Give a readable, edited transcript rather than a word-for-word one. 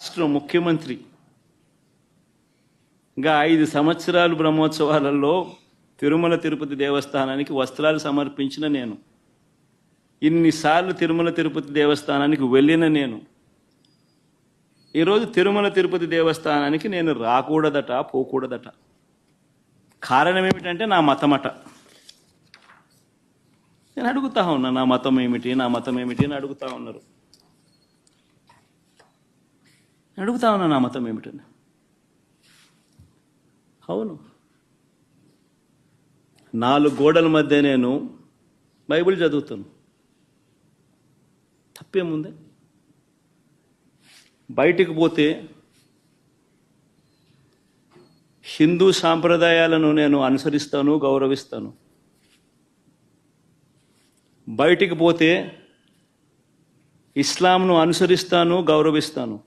రాష్ట్ర ముఖ్యమంత్రిగా 5 సంవత్సరాలు బ్రహ్మోత్సవాలలో తిరుమల తిరుపతి దేవస్థానానికి వస్త్రాలు సమర్పించిన నేను, ఇన్నిసార్లు తిరుమల తిరుపతి దేవస్థానానికి వెళ్ళిన నేను, ఈరోజు తిరుమల తిరుపతి దేవస్థానానికి నేను రాకూడదట, పోకూడదట. కారణం ఏమిటంటే నా మతమట. నేను అడుగుతా ఉన్నా, నా మతం ఏమిటి, నా మతం ఏమిటి అని అడుగుతా ఉన్నారు. అడుగుతా ఉన్నా నా మతం ఏమిటని. అవును, 4 గోడల మధ్య నేను బైబిల్ చదువుతాను. తప్పేముంది? బయటికి పోతే హిందూ సాంప్రదాయాలను నేను అనుసరిస్తాను, గౌరవిస్తాను. బయటికి పోతే ఇస్లాంను అనుసరిస్తాను, గౌరవిస్తాను.